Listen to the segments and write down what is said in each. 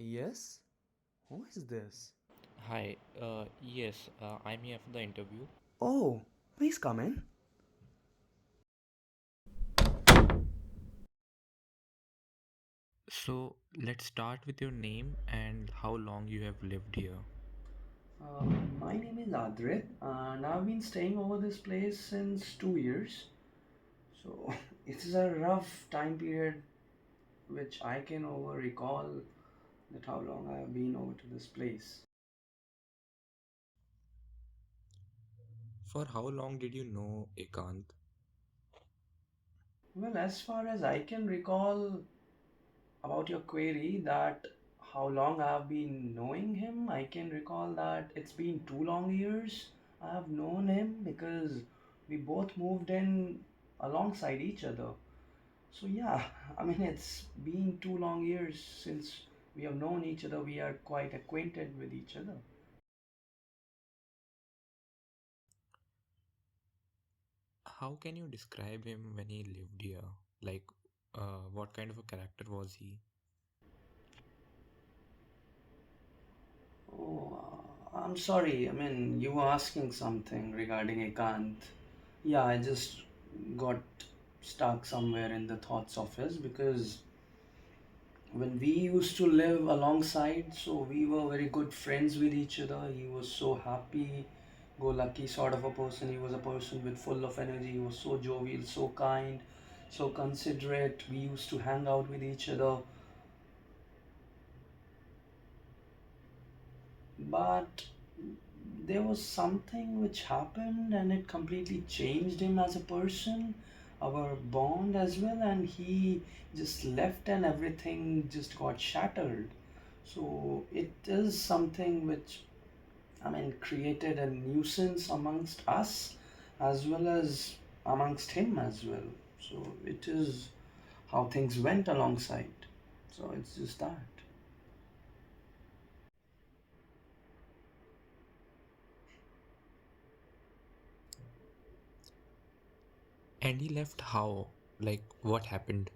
Yes? Who is this? Hi, yes, I'm here for the interview. Oh, please come in. So let's start with your name and how long you have lived here. Uh, my name is Adrit, and I've been staying over this place since 2 years. So it is a rough time period which I can over recall that how long I have been over to this place. For how long did you know Ekant? Well, as far as I can recall about your query that how long I have been knowing him, I can recall that it's been 2 long years I have known him because we both moved in alongside each other. So yeah, I mean it's been 2 long years since we have known each other. We are quite acquainted with each other. How can you describe him when he lived here? Like, what kind of a character was he? Oh, I'm sorry. I mean, you were asking something regarding Ekant. Yeah, I just got stuck somewhere in the thoughts of his because when we used to live alongside, so we were very good friends with each other. He was so happy go lucky sort of a person. He was a person with full of energy. He was so jovial, so kind, so considerate. We used to hang out with each other, but there was something which happened and it completely changed him as a person, our bond as well, and he just left and everything just got shattered. So it is something which, I mean, created a nuisance amongst us as well as amongst him as well. So it is how things went alongside. So it's just that. And he left how? Like, what happened?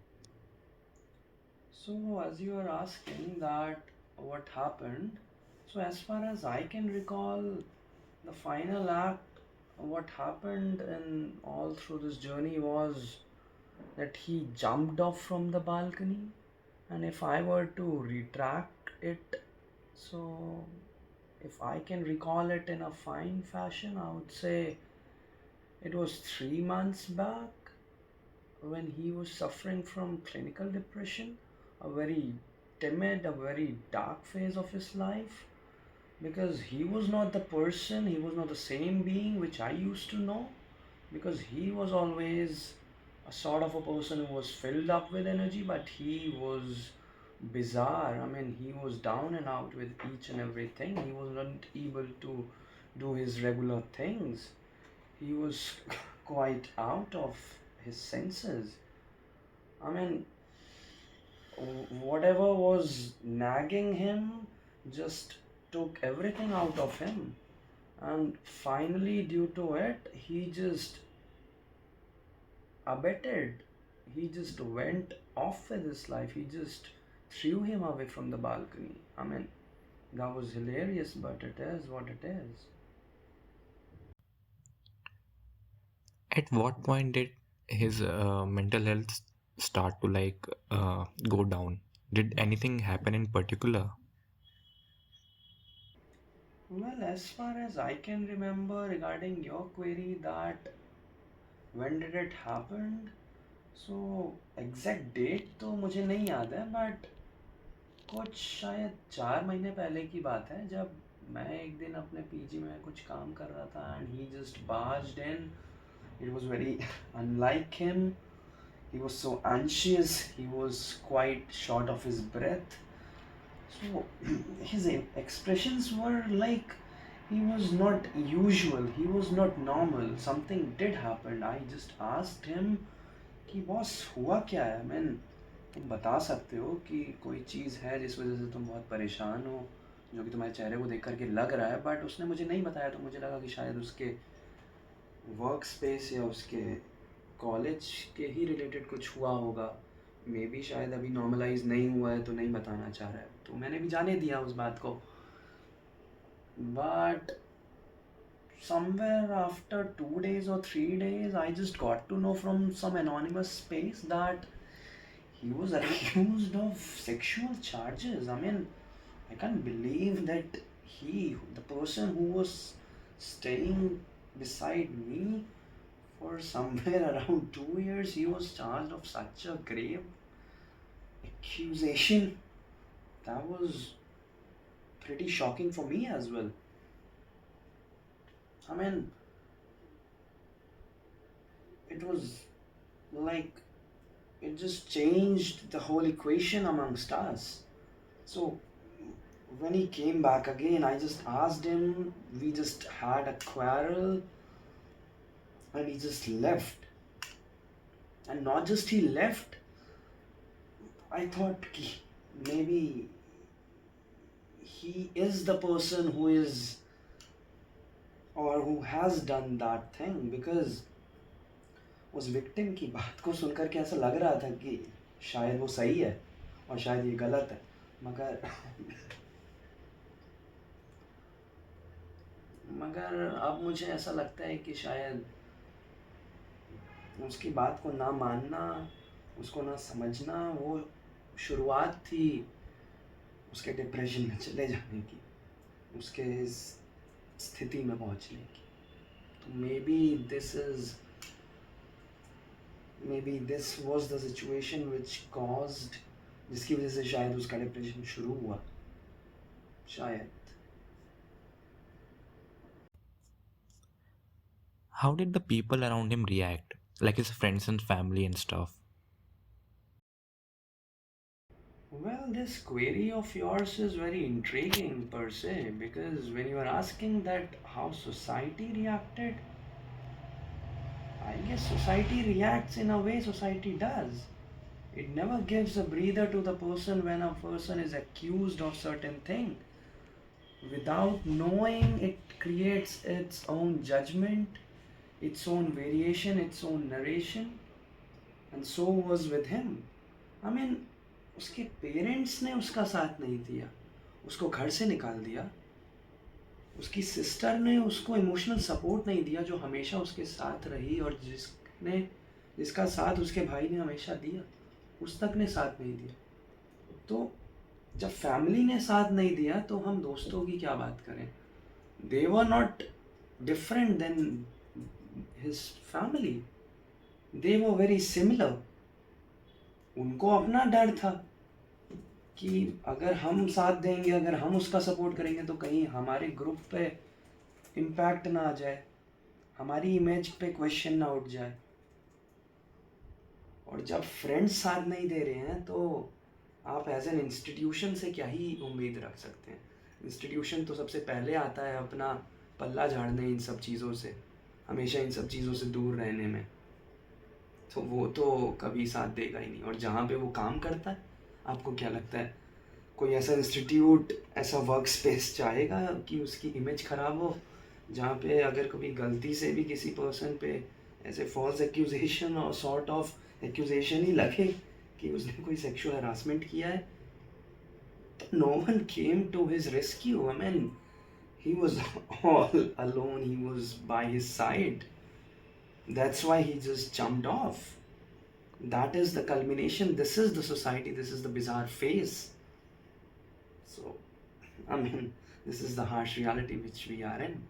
So, as you are asking that what happened, so as far as I can recall, the final act, what happened in all through this journey was that he jumped off from the balcony. And if I were to retract it, so if I can recall it in a fine fashion, I would say it was 3 months back when he was suffering from clinical depression, a very timid, a very dark phase of his life, because he was not the person, he was not the same being which I used to know, because he was always a sort of a person who was filled up with energy, but he was bizarre. I mean, he was down and out with each and everything. He was not able to do his regular things. He was quite out of his senses. I mean, whatever was nagging him just took everything out of him. And finally, due to it, he just abetted. He just went off with his life. He just threw him away from the balcony. I mean, that was hilarious, but it is what it is. At what point did his mental health start to go down? Did anything happen in particular? Well, as far as I can remember regarding your query that when did it happen, so exact date तो मुझे नहीं याद है but कुछ शायद 4 महीने पहले की बात है जब मैं एक दिन अपने पीजी में कुछ काम कर रहा था and he just barged in. It was very unlike him. He was so anxious. He was quite short of his breath. So his expressions were like he was not usual. He was not normal. Something did happen. I just asked him कि boss हुआ क्या है. Man तुम बता सकते हो कि कोई चीज़ है जिस वजह से तुम बहुत परेशान हो, जो कि तुम्हारे चेहरे को देख करके लग रहा है. बट उसने मुझे नहीं बताया तो मुझे लगा कि शायद उसके वर्क स्पेस या उसके कॉलेज के ही रिलेटेड कुछ हुआ होगा. मे बी शायद अभी नॉर्मलाइज नहीं हुआ है तो नहीं बताना चाह रहा है, तो मैंने भी जाने दिया उस बात को. But somewhere after 2 days or 3 days, I just got to know from some anonymous space that he was accused of sexual charges. I mean, I can't believe that the person who was staying beside me for somewhere around 2 years, he was charged of such a grave accusation. That was pretty shocking for me as well. I mean, it was like it just changed the whole equation amongst us. So when he came back again, I just asked him, we just had a quarrel, and he just left. And not just he left, I thought maybe he is the person who is or who has done that thing, because उस victim की बात को सुनकर के ऐसा लग रहा था कि शायद वो सही है और शायद ये गलत है. मगर मगर अब मुझे ऐसा लगता है कि शायद उसकी बात को ना मानना, उसको ना समझना, वो शुरुआत थी उसके डिप्रेशन में चले जाने की, उसके इस स्थिति में पहुंचने की. तो may be this was the situation which caused, जिसकी वजह से शायद उसका डिप्रेशन शुरू हुआ, शायद. How did the people around him react? Like his friends and family and stuff? Well, this query of yours is very intriguing per se, because when you are asking that how society reacted, I guess society reacts in a way society does. It never gives a breather to the person when a person is accused of certain thing. Without knowing, it creates its own judgment, its own variation, its own narration, and so was with him. I mean, उसके parents ने उसका साथ नहीं दिया, उसको घर से निकाल दिया. उसकी सिस्टर ने उसको इमोशनल सपोर्ट नहीं दिया जो हमेशा उसके साथ रही, और जिसका साथ उसके भाई ने हमेशा दिया, उस तक ने साथ नहीं दिया. तो जब फैमिली ने साथ नहीं दिया तो हम दोस्तों की क्या बात करें. They were not different than his family, they were very similar. उनको अपना डर था कि अगर हम साथ देंगे, अगर हम उसका सपोर्ट करेंगे तो कहीं हमारे ग्रुप पे इम्पैक्ट ना आ जाए, हमारी इमेज पे क्वेश्चन ना उठ जाए. और जब फ्रेंड्स साथ नहीं दे रहे हैं तो आप एज एन इंस्टीट्यूशन से क्या ही उम्मीद रख सकते हैं. इंस्टीट्यूशन तो सबसे पहले आता है अपना पल्ला झाड़ने इन सब चीज़ों से, हमेशा इन सब चीज़ों से दूर रहने में. तो वो तो कभी साथ देगा ही नहीं. और जहाँ पे वो काम करता है, आपको क्या लगता है कोई ऐसा इंस्टीट्यूट, ऐसा वर्क स्पेस चाहेगा कि उसकी इमेज ख़राब हो, जहाँ पे अगर कभी गलती से भी किसी पर्सन पे ऐसे फॉल्स एक्यूजेशन और सॉर्ट ऑफ एक्यूजेशन ही लगे कि उसने कोई सेक्सुअल हरासमेंट किया है, तो no one came to his rescue. I mean, he was all alone, he was by his side. That's why he just jumped off. That is the culmination. This is the society, this is the bizarre phase. So, I mean, this is the harsh reality which we are in.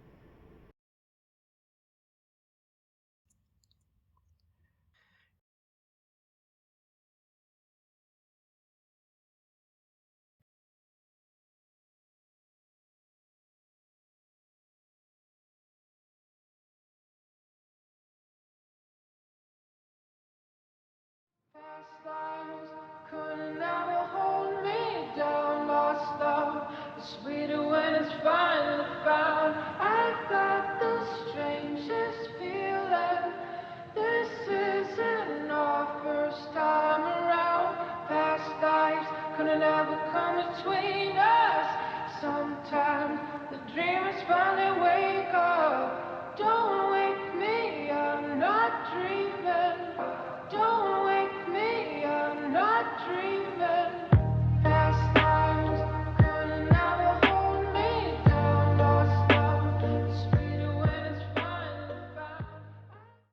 Past lives could never hold me down. Lost love is sweeter when it's finally found.